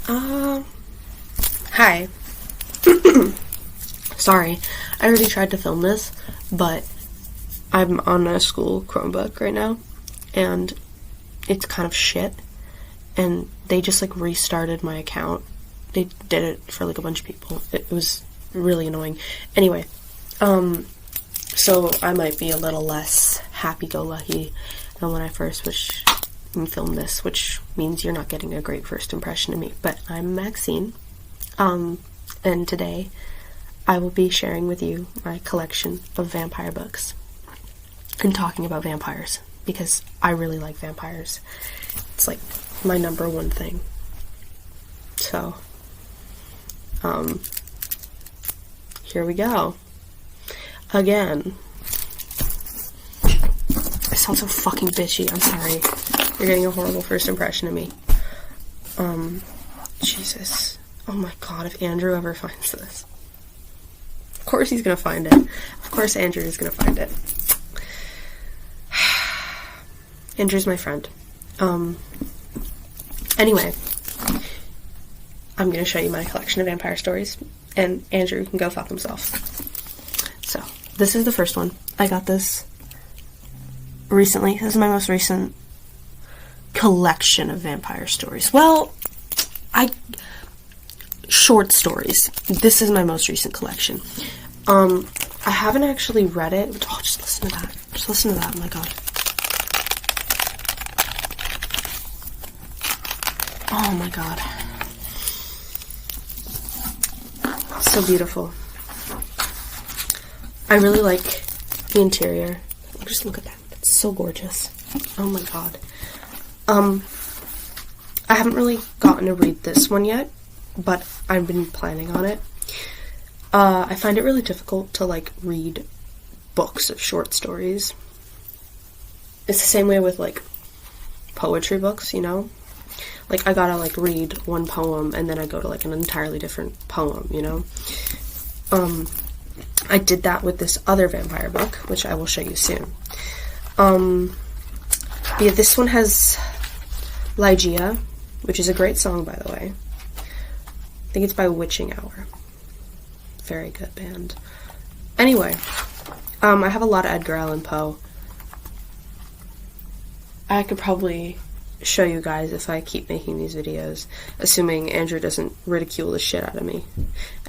Hi. Sorry, I already tried to film this, but I'm on a school Chromebook right now, and it's kind of shit, and they just, like, restarted my account. They did it for, like, a bunch of people. It was really annoying. Anyway, so I might be a little less happy-go-lucky than when I first filmed this, which means you're not getting a great first impression of me. But I'm Maxine, and today I will be sharing with you my collection of vampire books and talking about vampires, because I really like vampires. It's like my number one thing. So, here we go. Again. I sound so fucking bitchy, I'm sorry. You're getting a horrible first impression of me. Jesus. Oh my god, if Andrew ever finds this. Of course he's gonna find it. Of course Andrew is gonna find it. Andrew's my friend. Anyway, I'm gonna show you my collection of vampire stories, and Andrew can go fuck himself. So, this is the first one. I got this recently. This is my most recent collection of vampire stories. Well, short stories. This is my most recent collection. I haven't actually read it. Oh, just listen to that. Just listen to that. Oh my god. Oh my god. So beautiful. I really like the interior. Just look at that. It's so gorgeous. Oh my god. I haven't really gotten to read this one yet, but I've been planning on it. I find it really difficult to, like, read books of short stories. It's the same way with, like, poetry books, you know? Like, I gotta, like, read one poem, and then I go to, like, an entirely different poem, you know? I did that with this other vampire book, which I will show you soon. Yeah, this one has Lygia, which is a great song, by the way. I think it's by Witching Hour. Very good band. Anyway, I have a lot of Edgar Allan Poe. I could probably show you guys if I keep making these videos, assuming Andrew doesn't ridicule the shit out of me.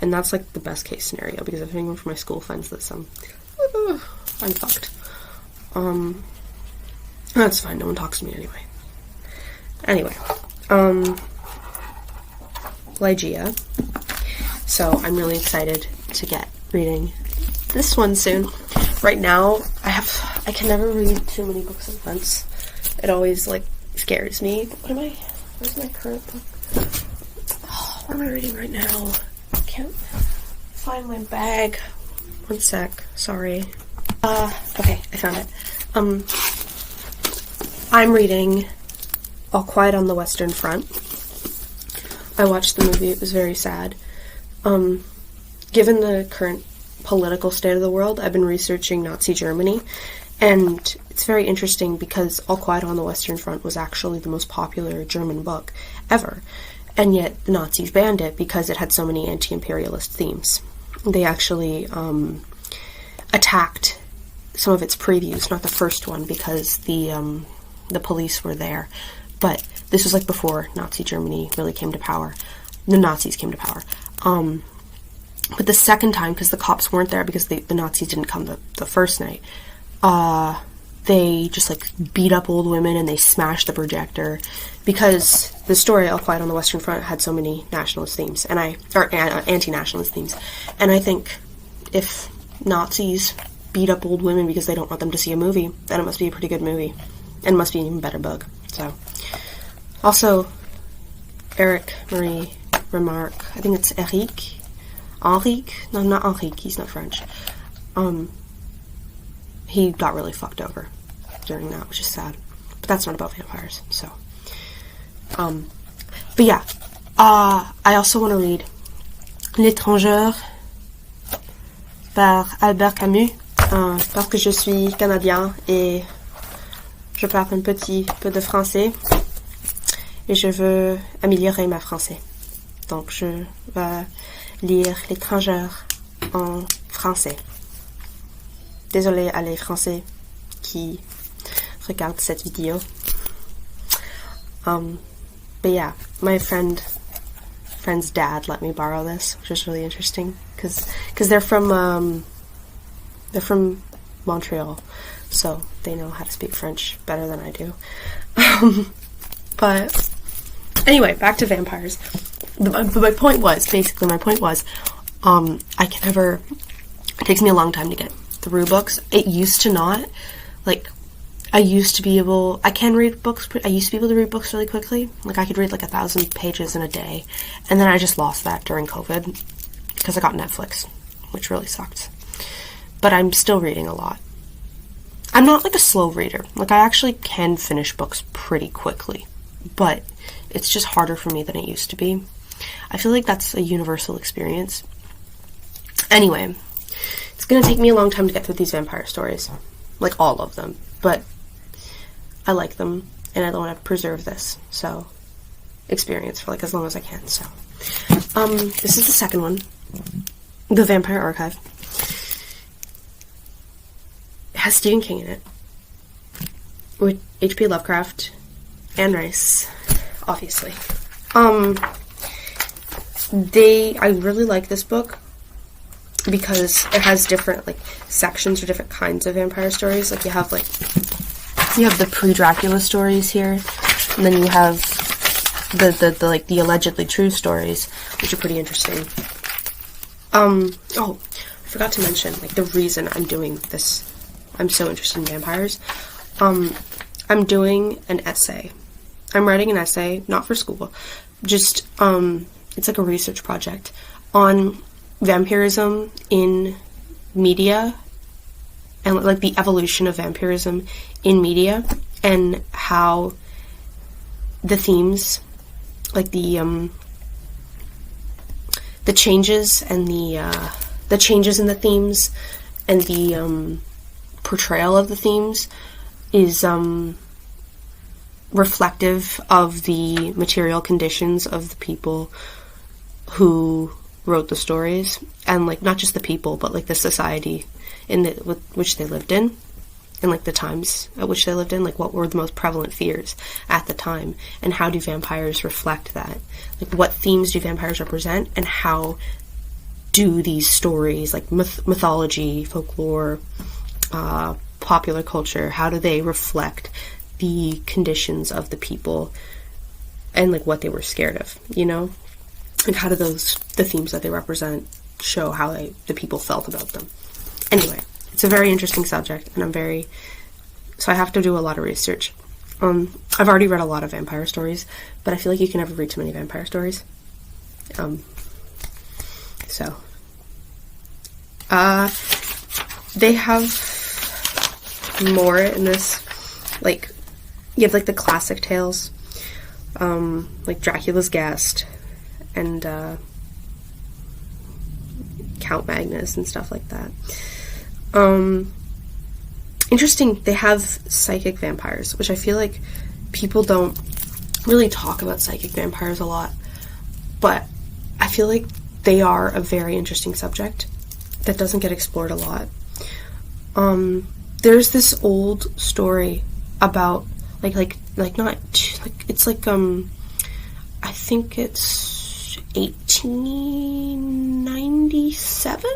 And that's, like, the best case scenario, because if anyone from my school finds this, I'm fucked. That's fine, no one talks to me anyway. Anyway, Lygia. So I'm really excited to get reading this one soon. Right now, I can never read too many books at once. It always, like, scares me. Where's my current book? Oh, what am I reading right now? I can't find my bag. One sec, sorry. Okay, I found it. I'm reading All Quiet on the Western Front. I watched the movie, it was very sad. Given the current political state of the world, I've been researching Nazi Germany, and it's very interesting because All Quiet on the Western Front was actually the most popular German book ever, and yet the Nazis banned it because it had so many anti-imperialist themes. They actually attacked some of its previews, not the first one, because the police were there, but this was, like, before Nazi Germany really came to power. The Nazis came to power. But the second time, because the cops weren't there because the Nazis didn't come the first night, they just, like, beat up old women and they smashed the projector, because the story All Quiet on the Western Front had so many nationalist themes, or anti-nationalist themes, and I think if Nazis beat up old women because they don't want them to see a movie, then it must be a pretty good movie, and it must be an even better book. So, also, Eric Marie Remarque, I think it's Henrique, no, not Henrique, he's not French, he got really fucked over during that, which is sad, but that's not about vampires, so, but yeah, I also want to read L'étrangeur par Albert Camus, parce que je suis canadien et je parle un petit peu de français et je veux améliorer ma français. Donc, je vais lire L'étrangère en français. Désolée à les Français qui regardent cette vidéo. But yeah, my friend's dad let me borrow this, which is really interesting because they're from Montreal, so they know how to speak French better than I do. But anyway, back to vampires. My point was, I can never. It takes me a long time to get through books. It used to not. Like, I used to be able to read books really quickly. Like, I could read like 1,000 pages in a day. And then I just lost that during COVID because I got Netflix, which really sucked. But I'm still reading a lot. I'm not like a slow reader. Like, I actually can finish books pretty quickly. But it's just harder for me than it used to be. I feel like that's a universal experience. Anyway, it's going to take me a long time to get through these vampire stories. Like, all of them. But I like them, and I want to preserve this, so experience for like as long as I can. So, this is the second one, The Vampire Archive. It has Stephen King in it, with H.P. Lovecraft, Anne Rice, obviously. I really like this book because it has different like sections or different kinds of vampire stories. Like, you have the pre-Dracula stories here, and then you have the allegedly true stories, which are pretty interesting. I forgot to mention, like, the reason I'm doing this, I'm so interested in vampires. I'm doing an essay. I'm writing an essay, not for school, just, it's like a research project on vampirism in media, and like the evolution of vampirism in media, and how the themes, like the changes and the changes in the themes and the portrayal of the themes is reflective of the material conditions of the people who wrote the stories, and like not just the people, but like the society which they lived in, and like the times at which they lived in, like what were the most prevalent fears at the time, and how do vampires reflect that? Like, what themes do vampires represent, and how do these stories, like mythology, folklore, popular culture, how do they reflect the conditions of the people and like what they were scared of, you know? And how do the themes that they represent show how the people felt about them? Anyway, it's a very interesting subject, and so I have to do a lot of research. I've already read a lot of vampire stories, but I feel like you can never read too many vampire stories. They have more in this, like, you have like the classic tales, like Dracula's Guest, and Count Magnus and stuff like that. Interesting, they have psychic vampires, which I feel like people don't really talk about psychic vampires a lot, but I feel like they are a very interesting subject that doesn't get explored a lot. There's this old story about it's like I think it's 1897,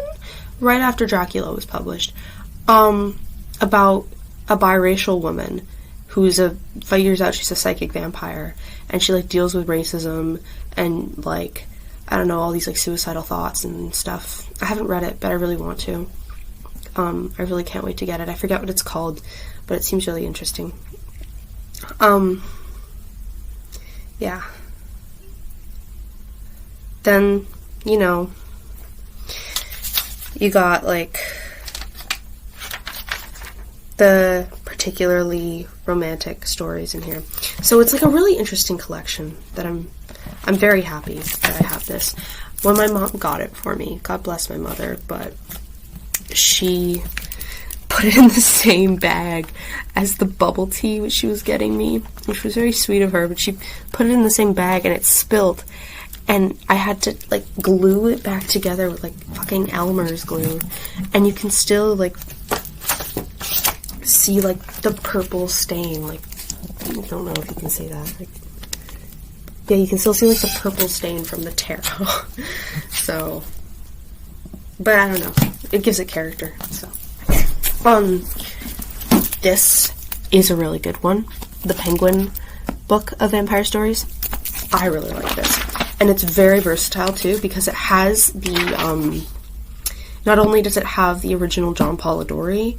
right after Dracula was published, about a biracial woman who's figures out she's a psychic vampire, and she like deals with racism and like, I don't know, all these like suicidal thoughts and stuff. I haven't read it, but I really want to. I really can't wait to get it. I forget what it's called, but it seems really interesting. Yeah. Then, you know, you got like the particularly romantic stories in here. So it's like a really interesting collection that I'm very happy that I have this. When my mom got it for me, God bless my mother, but she put it in the same bag as the bubble tea which she was getting me, which was very sweet of her, but she put it in the same bag and it spilled. and I had to, like, glue it back together with, like, fucking Elmer's glue, and you can still, like, see, like, the purple stain, like, I don't know if you can see that, like, yeah, you can still see, like, the purple stain from the tarot, so, but I don't know, it gives it character, so, this is a really good one, the Penguin book of vampire stories. I really like this, and it's very versatile too, because it has the, not only does it have the original John Polidori,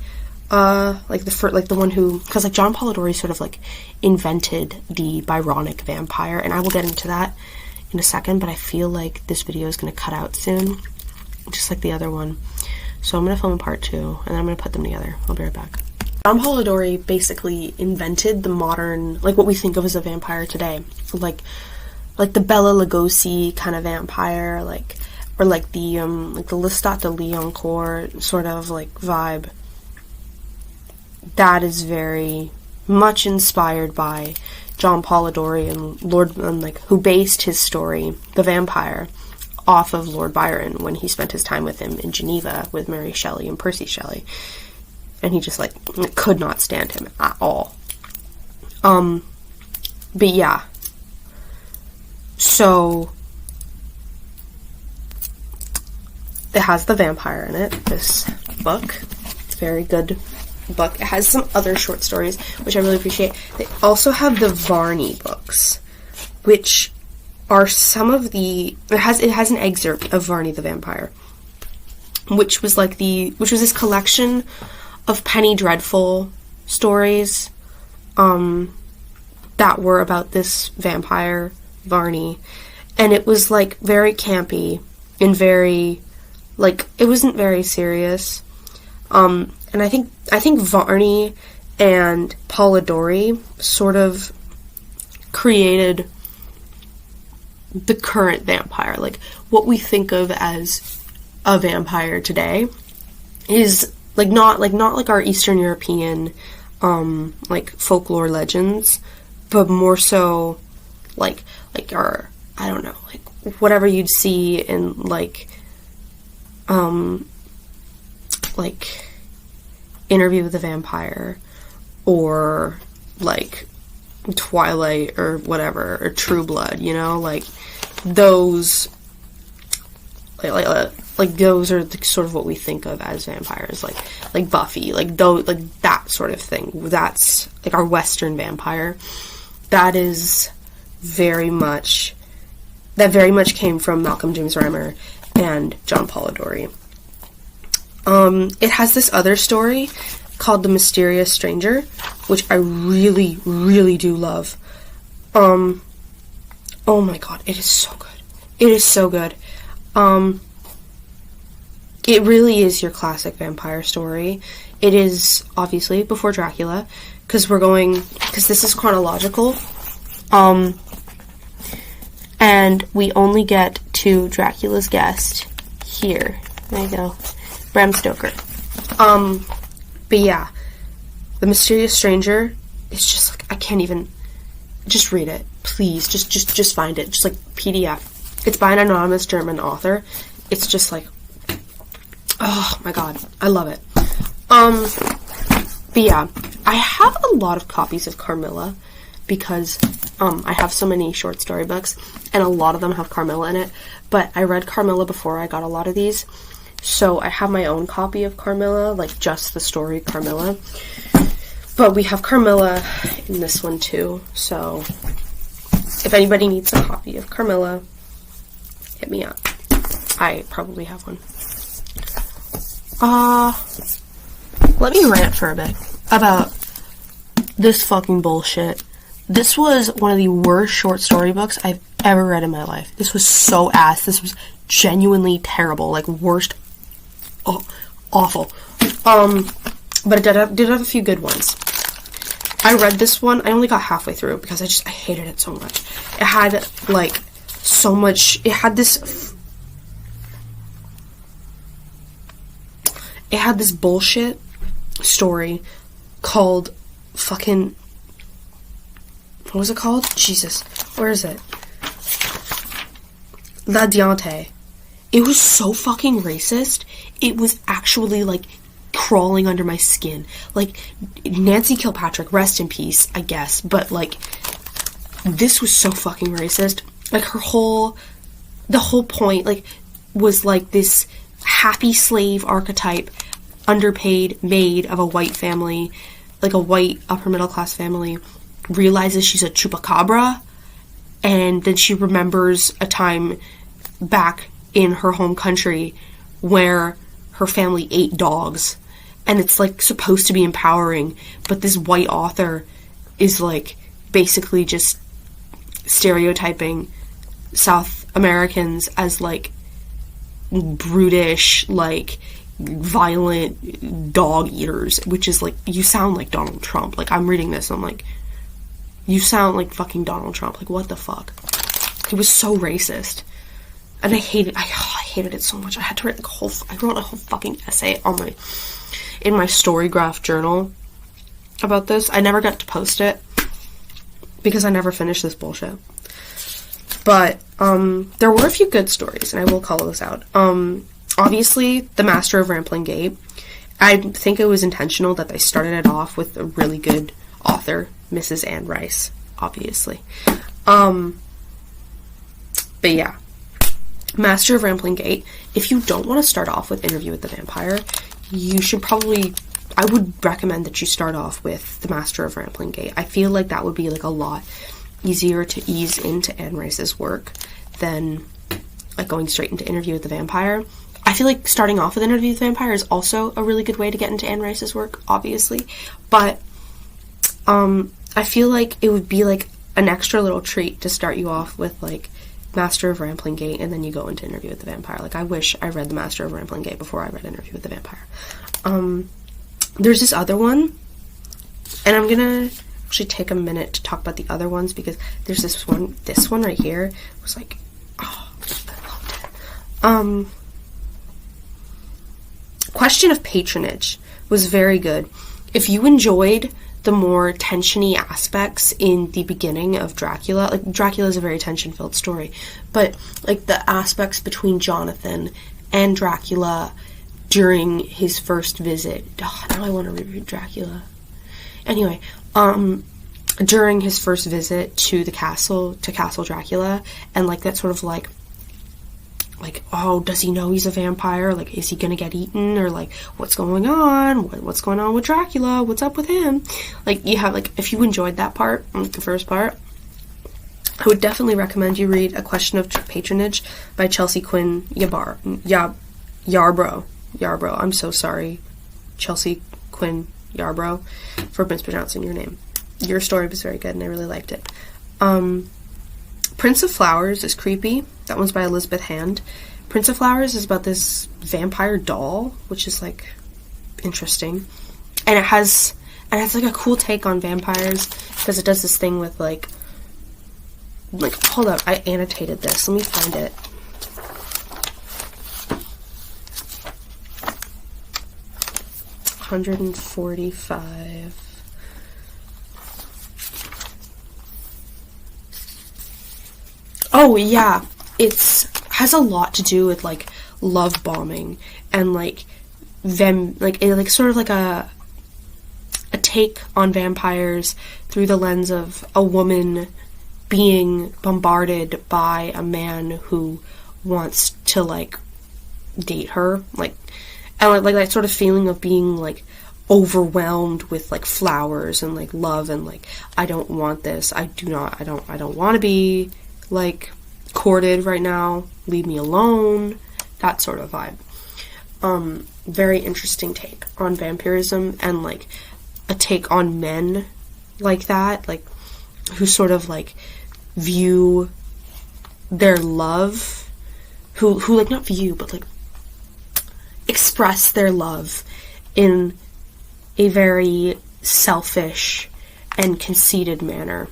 like the one who, because like John Polidori sort of like invented the Byronic vampire, and I will get into that in a second, but I feel like this video is going to cut out soon, just like the other one, so I'm going to film a part 2, and then I'm going to put them together. I'll be right back. John Polidori basically invented the modern, like what we think of as a vampire today, like the Bela Lugosi kind of vampire, like, or like the Lestat de Lioncourt sort of like vibe. That is very much inspired by John Polidori and like who based his story, The Vampire, off of Lord Byron when he spent his time with him in Geneva with Mary Shelley and Percy Shelley. And he just, like, could not stand him at all. But yeah. So, it has the vampire in it, this book. It's a very good book. It has some other short stories, which I really appreciate. They also have the Varney books, which are some of the... It has an excerpt of Varney the Vampire, which was this collection of Penny Dreadful stories that were about this vampire, Varney, and it was, like, very campy and very, like, it wasn't very serious, and I think Varney and Polidori sort of created the current vampire, like, what we think of as a vampire today is not like our Eastern European, like, folklore legends, but more so, like our, I don't know, like, whatever you'd see in, like Interview with the Vampire, or, like, Twilight, or whatever, or True Blood, you know, like, those, like those are sort of what we think of as vampires, like Buffy, like that sort of thing. That's like our Western vampire. That very much came from Malcolm James Reimer and John Polidori. It has this other story called The Mysterious Stranger, which I really, really do love. Oh my god, it is so good. It is so good. It really is your classic vampire story. It is, obviously, before Dracula, because this is chronological, and we only get to Dracula's guest here. There you go. Bram Stoker. But yeah, The Mysterious Stranger is just, like, I can't even, just read it, please, just find it, just, like, PDF. It's by an anonymous German author. It's just, like, oh my god, I love it. But yeah, I have a lot of copies of Carmilla, because, I have so many short story books, and a lot of them have Carmilla in it, but I read Carmilla before I got a lot of these, so I have my own copy of Carmilla, like, just the story Carmilla, but we have Carmilla in this one too, so if anybody needs a copy of Carmilla, hit me up. I probably have one. Let me rant for a bit about this fucking bullshit. This was one of the worst short story books I've ever read in my life. This was so ass. This was genuinely terrible. Like, worst. Oh, awful. But it did have a few good ones. I read this one. I only got halfway through because I hated it so much. It had, like, so much. It had this bullshit story called fucking, what was it called? Jesus, where is it? La Diante. It was so fucking racist. It was actually, like, crawling under my skin. Like, Nancy Kilpatrick, rest in peace, I guess, but, like, this was so fucking racist. Like, the whole point, like, was, like, this happy slave archetype, underpaid maid of a white family, like a white upper middle class family, realizes she's a chupacabra, and then she remembers a time back in her home country where her family ate dogs, and it's, like, supposed to be empowering, but this white author is, like, basically just stereotyping South Americans as, like, brutish, like, violent dog eaters, which is, like, you sound like Donald Trump. Like, I'm reading this and I'm like, you sound like fucking Donald Trump. Like, what the fuck? It was so racist. And I hated it so much. I had to write, like, I wrote a whole fucking essay in my Storygraph journal about this. I never got to post it because I never finished this bullshit. But, there were a few good stories, and I will call this out. Obviously, The Master of Rambling Gate. I think it was intentional that they started it off with a really good author, Mrs. Anne Rice, obviously. But yeah. Master of Rambling Gate. If you don't want to start off with Interview with the Vampire, you should probably... I would recommend that you start off with The Master of Rambling Gate. I feel like that would be, like, a lot easier to ease into Anne Rice's work than, like, going straight into Interview with the Vampire. I feel like starting off with Interview with the Vampire is also a really good way to get into Anne Rice's work, obviously. But, I feel like it would be, like, an extra little treat to start you off with, like, Master of Rambling Gate, and then you go into Interview with the Vampire. Like, I wish I read The Master of Rambling Gate before I read Interview with the Vampire. There's this other one, and I'm gonna actually take a minute to talk about the other ones, because there's this one right here was like, oh, I loved it. Question of Patronage was very good. If you enjoyed the more tension-y aspects in the beginning of Dracula, like, Dracula is a very tension-filled story, but, like, the aspects between Jonathan and Dracula during his first visit, now I want to reread Dracula. Anyway, during his first visit to Castle Dracula, and, like, that sort of, like, oh, does he know he's a vampire? Like, is he gonna get eaten? Or, like, what's going on? What's going on with Dracula? What's up with him? Like, you have, like, if you enjoyed that part, the first part, I would definitely recommend you read A Question of Patronage by Chelsea Quinn Yarbrough. I'm so sorry, Chelsea Quinn Yarbrough, for mispronouncing your name. Your story was very good, and I really liked it. Prince of Flowers is creepy. That one's by Elizabeth Hand. Prince of Flowers is about this vampire doll, which is, like, interesting. And it has like, a cool take on vampires, because it does this thing with, like, hold up, I annotated this. Let me find it. $145. Oh, yeah. Has a lot to do with, like, love bombing and, like, them, like, sort of like a take on vampires through the lens of a woman being bombarded by a man who wants to, like, date her, like, and, like, that sort of feeling of being, like, overwhelmed with, like, flowers and, like, love and, like, I don't want this, I don't want to be, like, courted right now, leave me alone, that sort of vibe. Very interesting take on vampirism, and, like, a take on men like that, like, who sort of, like, view their love, who like, not view, but, like, express their love in a very selfish and conceited manner.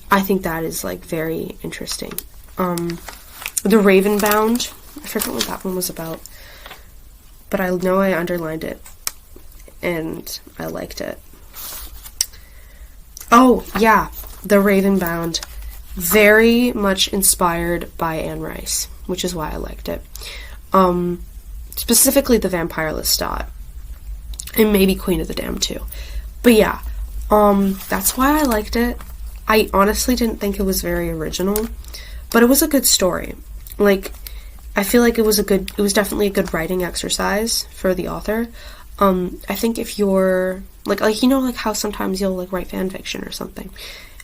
I think that is, like, very interesting. The Ravenbound, I forgot what that one was about, but I know I underlined it, and I liked it. Oh, yeah, The Ravenbound very much inspired by Anne Rice, which is why I liked it. Specifically the Vampire Lestat, and maybe Queen of the Damned too. But yeah, that's why I liked it. I honestly didn't think it was very original, but it was a good story. Like, I feel like it was definitely a good writing exercise for the author. I think if you're, like, you know, like how sometimes you'll, like, write fan fiction or something,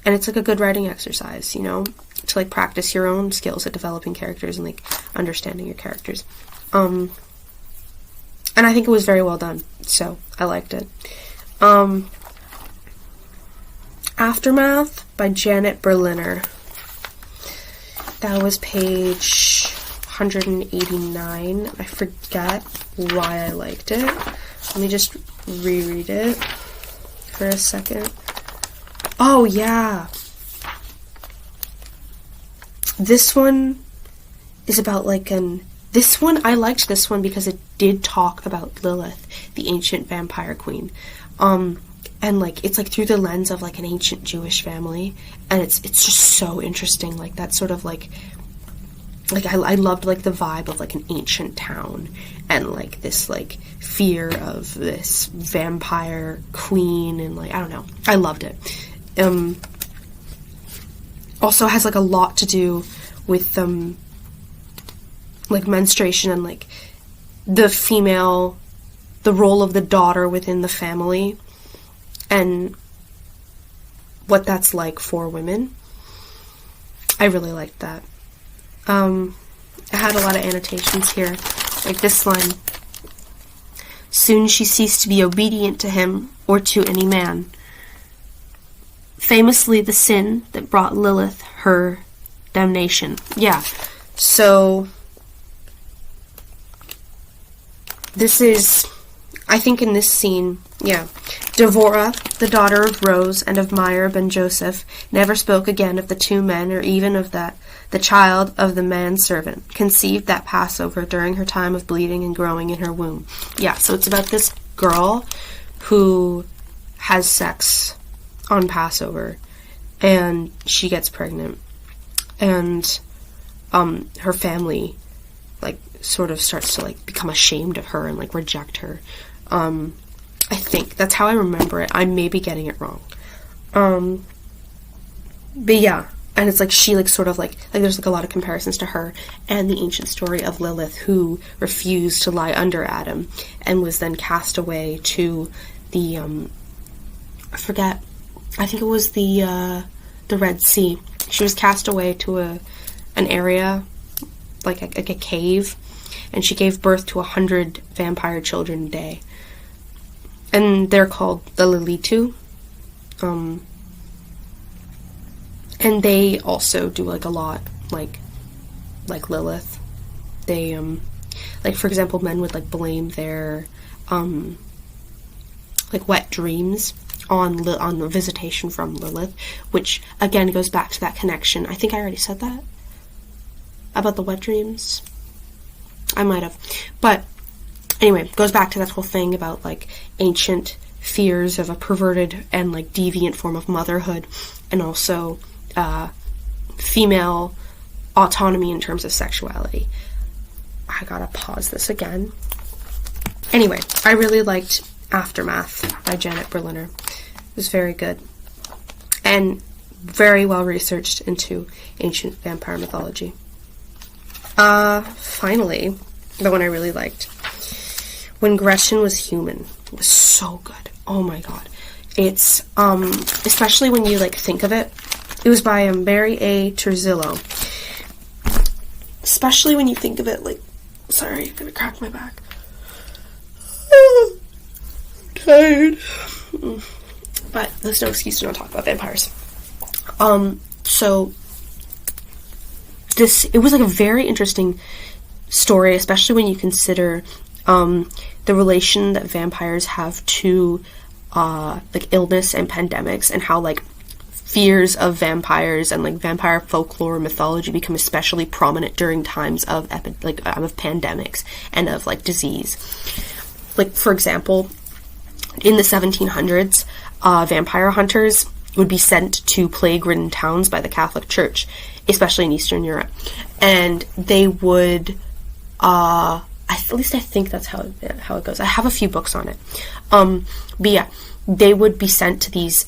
and it's, like, a good writing exercise, you know, to, like, practice your own skills at developing characters and, like, understanding your characters. And I think it was very well done, so I liked it. Aftermath by Janet Berliner. That was page 189. I forget why I liked it. Let me just reread it for a second. Oh, yeah. This one is about, like, I liked this one because it did talk about Lilith, the ancient vampire queen. And, like, it's, like, through the lens of, like, an ancient Jewish family, and it's just so interesting, like, that sort of, like, I loved, like, the vibe of, like, an ancient town, and, like, this, like, fear of this vampire queen, and, like, I don't know, I loved it. Also has, like, a lot to do with, like, menstruation and, like, the role of the daughter within the family, and what that's like for women. I really liked that. I had a lot of annotations here, like this line. Soon she ceased to be obedient to him or to any man. Famously the sin that brought Lilith her damnation. Yeah, so this is, I think in this scene, yeah, Devorah, the daughter of Rose and of Meyer ben Joseph, never spoke again of the two men or even of the child of the manservant, conceived that Passover during her time of bleeding and growing in her womb. Yeah, so it's about this girl who has sex on Passover, and she gets pregnant, and her family, like, sort of starts to, like, become ashamed of her and, like, reject her. I think that's how I remember it. I may be getting it wrong. But yeah, and it's like she, like, sort of like there's, like, a lot of comparisons to her and the ancient story of Lilith, who refused to lie under Adam and was then cast away to the I forget, I think it was the Red Sea. She was cast away to an area like a cave, and she gave birth to 100 vampire children a day. And they're called the Lilitu. And they also do, like, a lot, like Lilith. They, like, for example, men would, like, blame their, like, wet dreams on the visitation from Lilith, which, again, goes back to that connection. I think I already said that about the wet dreams. I might have. But anyway, goes back to that whole thing about, like, ancient fears of a perverted and, like, deviant form of motherhood, and also female autonomy in terms of sexuality. I gotta pause this again. Anyway, I really liked Aftermath by Janet Berliner. It was very good. And very well researched into ancient vampire mythology. Finally, the one I really liked, When Gretchen Was Human. It was so good. Oh my god. It's, especially when you, like, think of it. It was by Mary A. Terzillo. Especially when you think of it, like, sorry, I'm gonna crack my back. I'm tired. But there's no excuse to not talk about vampires. So, it was, like, a very interesting story, especially when you consider, the relation that vampires have to, like, illness and pandemics, and how, like, fears of vampires and, like, vampire folklore and mythology become especially prominent during times of of pandemics and of, like, disease. Like, for example, in the 1700s, vampire hunters would be sent to plague-ridden towns by the Catholic Church, especially in Eastern Europe. And they would, at least I think that's how it goes. I have a few books on it. But yeah, they would be sent to these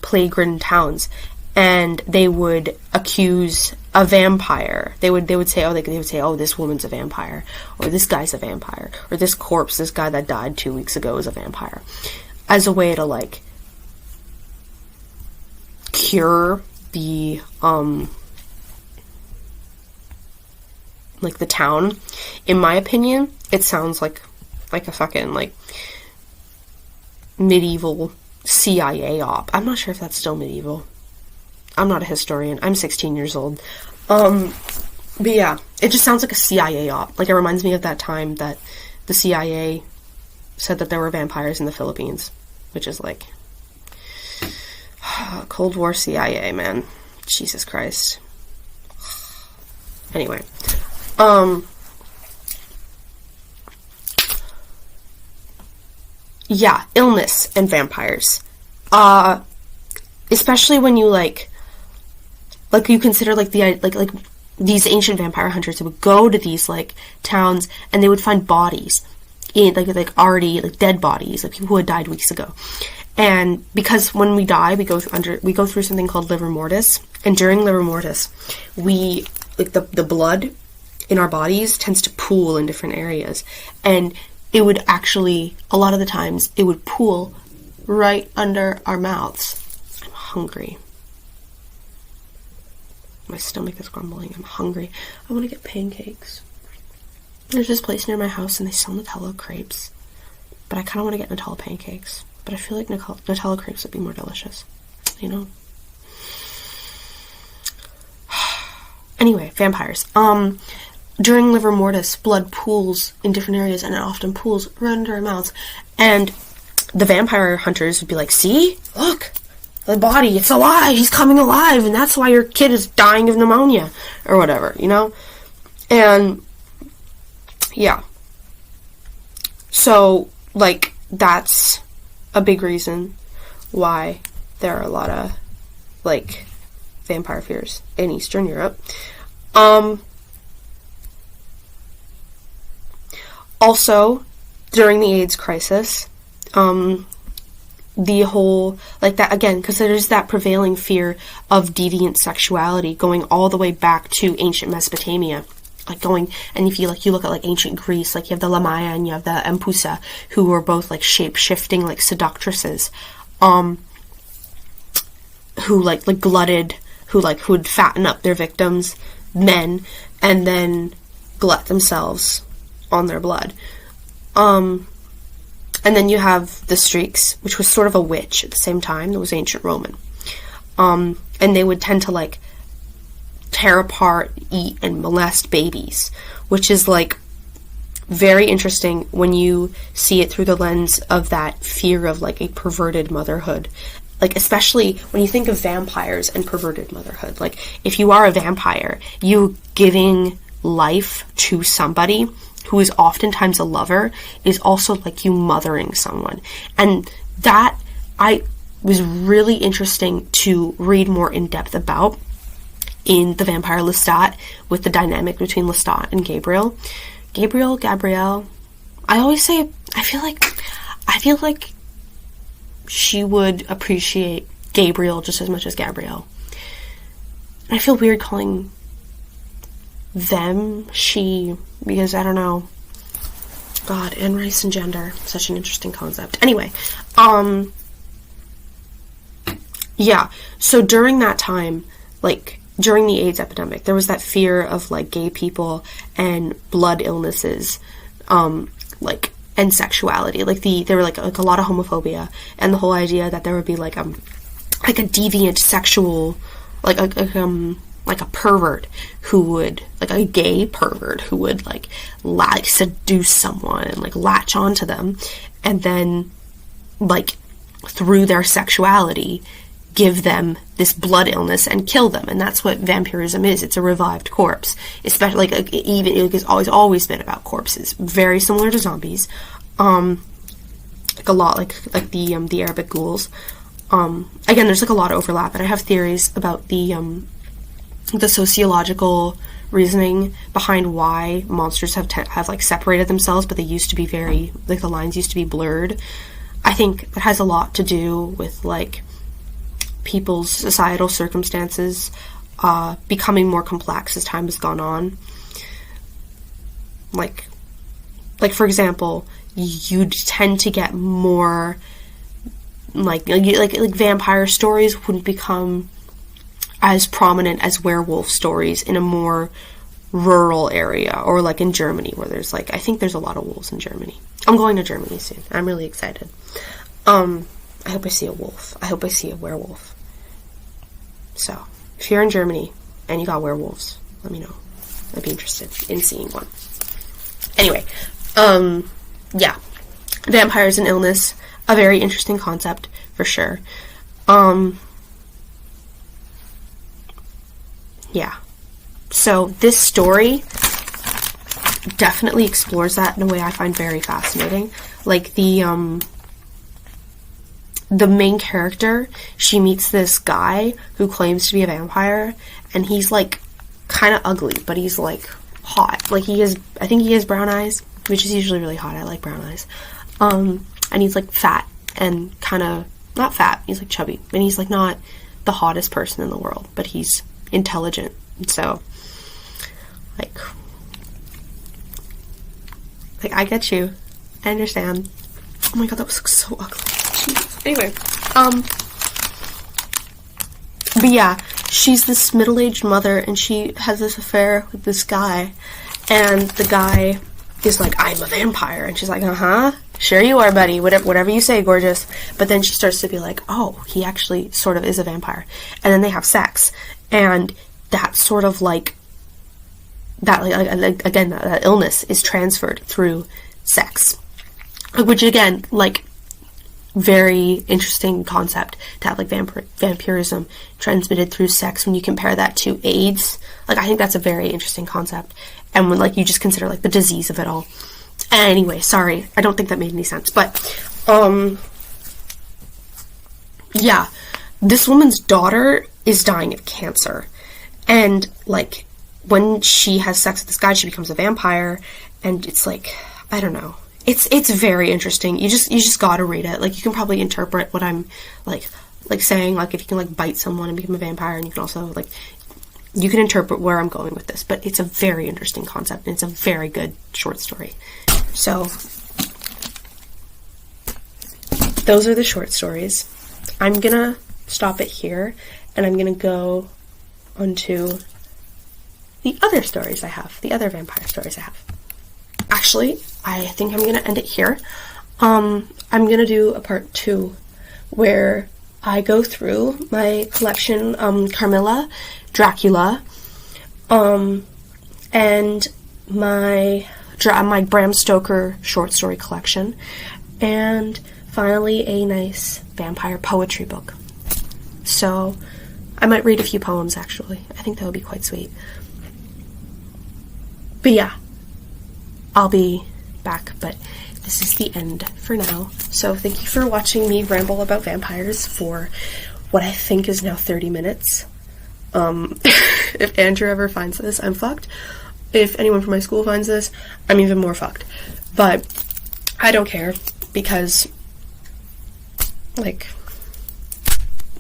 plague-ridden towns, and they would accuse a vampire. They would say, oh, this woman's a vampire, or this guy's a vampire, or this corpse, this guy that died 2 weeks ago is a vampire, as a way to, like, cure the, like, the town. In my opinion, it sounds like a fucking, like, medieval CIA op. I'm not sure if that's still medieval. I'm not a historian. I'm 16 years old. But yeah, it just sounds like a CIA op. Like, it reminds me of that time that the CIA said that there were vampires in the Philippines, which is like Cold War CIA, man. Jesus Christ. Anyway, yeah, illness and vampires. Especially when you, like you consider, like, like these ancient vampire hunters would go to these, like, towns, and they would find bodies in, like already, like, dead bodies, like people who had died weeks ago. And because when we die, we go through something called livor mortis, and during livor mortis, we, like, the blood in our bodies tends to pool in different areas, and it would actually, a lot of the times, it would pool right under our mouths. I'm hungry. My stomach is grumbling. I'm hungry. I want to get pancakes. There's this place near my house, and they sell Nutella crepes. But I kind of want to get Nutella pancakes. But I feel like Nutella crepes would be more delicious. You know? Anyway, vampires. During livor mortis, blood pools in different areas, and it often pools right under our mouths. And the vampire hunters would be like, see? Look! The body, it's alive! He's coming alive! And that's why your kid is dying of pneumonia. Or whatever, you know? And, yeah. So, like, that's a big reason why there are a lot of, like, vampire fears in Eastern Europe. Also, during the AIDS crisis, the whole, like, that, again, because there's that prevailing fear of deviant sexuality going all the way back to ancient Mesopotamia. Like, going, and if you, like, you look at, like, ancient Greece, like, you have the Lamaya and you have the Empusa, who were both, like, shape-shifting, like, seductresses, who, like, glutted, who would fatten up their victims, men, and then glut themselves on their blood. And then you have the Streaks, which was sort of a witch at the same time. That was ancient Roman. And they would tend to, like, tear apart, eat, and molest babies, which is, like, very interesting when you see it through the lens of that fear of, like, a perverted motherhood. Like, especially when you think of vampires and perverted motherhood. Like, if you are a vampire, you giving life to somebody who is oftentimes a lover is also like you mothering someone. And that was really interesting to read more in depth about in The Vampire Lestat, with the dynamic between Lestat and Gabrielle. Gabrielle, I always say, I feel like she would appreciate Gabriel just as much as Gabrielle. And I feel weird calling them she, because I don't know. God, and race and gender, such an interesting concept. Anyway, yeah, so during that time, like, during the AIDS epidemic, there was that fear of, like, gay people and blood illnesses, like, and sexuality. Like, there were, like a lot of homophobia, and the whole idea that there would be, like a deviant sexual, like a pervert who would, like, a gay pervert who would, like seduce someone and, like, latch onto them, and then, like, through their sexuality, give them this blood illness and kill them. And that's what vampirism is. It's a revived corpse. Especially, like, even, it's always been about corpses. Very similar to zombies. Like, a lot like the Arabic ghouls. Again, there's like a lot of overlap, and I have theories about the sociological reasoning behind why monsters have like separated themselves, but they used to be very, like, the lines used to be blurred. I think it has a lot to do with like people's societal circumstances becoming more complex as time has gone on. Like for example, you'd tend to get more like vampire stories wouldn't become as prominent as werewolf stories in a more rural area, or like in Germany, where there's like, I think there's a lot of wolves in Germany. I'm going to Germany soon. I'm really excited. I hope I see a wolf. I hope I see a werewolf. So, if you're in Germany and you got werewolves, let me know. I'd be interested in seeing one. Anyway, yeah. Vampires and illness, a very interesting concept, for sure. Yeah. So, this story definitely explores that in a way I find very fascinating. Like, the main character, she meets this guy who claims to be a vampire, and he's, like, kind of ugly, but he's, like, hot. Like, I think he has brown eyes, which is usually really hot. I like brown eyes. And he's, like, fat, and kind of, not fat, he's, like, chubby, and he's, like, not the hottest person in the world, but he's intelligent, so, like, I get you. I understand. Oh my god, that was so ugly. Jeez. Anyway, but yeah, she's this middle-aged mother, and she has this affair with this guy, and the guy is like, I'm a vampire, and she's like, uh-huh, sure you are, buddy, whatever you say, gorgeous. But then she starts to be like, oh, he actually sort of is a vampire, and then they have sex, and that sort of like, that, like again, that illness is transferred through sex, which again, like, very interesting concept to have, like, vampirism transmitted through sex when you compare that to AIDS. Like, I think that's a very interesting concept, and when, like, you just consider, like, the disease of it all. Anyway, sorry, I don't think that made any sense, but yeah, this woman's daughter is dying of cancer, and, like, when she has sex with this guy, she becomes a vampire, and it's like, I don't know. It's very interesting. You just gotta read it. Like, you can probably interpret what I'm, like saying, like, if you can, like, bite someone and become a vampire, and you can also, like, you can interpret where I'm going with this, but it's a very interesting concept, and it's a very good short story. So, those are the short stories. I'm gonna stop it here, and I'm gonna go onto the other stories I have, the other vampire stories I have. Actually, I think I'm gonna end it here. I'm gonna do a part 2 where I go through my collection, Carmilla, Dracula, and my Bram Stoker short story collection, and finally a nice vampire poetry book. So, I might read a few poems, actually. I think that would be quite sweet. But yeah, I'll be back, but this is the end for now. So thank you for watching me ramble about vampires for what I think is now 30 minutes. If Andrew ever finds this, I'm fucked. If anyone from my school finds this, I'm even more fucked. But I don't care, because, like,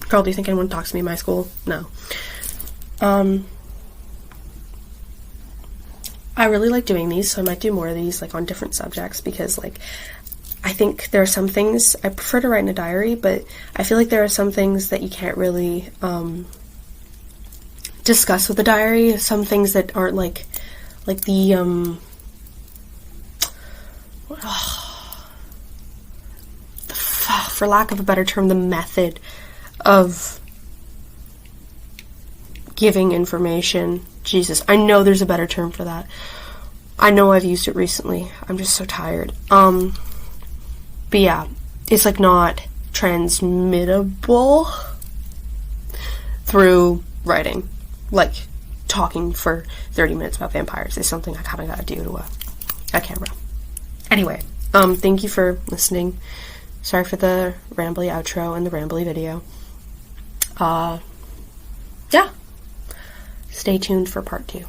girl, do you think anyone talks to me in my school? No. I really like doing these, so I might do more of these, like, on different subjects, because, like, I think there are some things, I prefer to write in a diary, but I feel like there are some things that you can't really, discuss with a diary, some things that aren't, like the, for lack of a better term, the method of giving information. Jesus, I know there's a better term for that. I know I've used it recently. I'm just so tired. But yeah, it's, like, not transmittable through writing. Like, talking for 30 minutes about vampires is something I kind of gotta do to a camera. Anyway, thank you for listening Sorry for the rambly outro and the rambly video. Yeah. Stay tuned for part 2.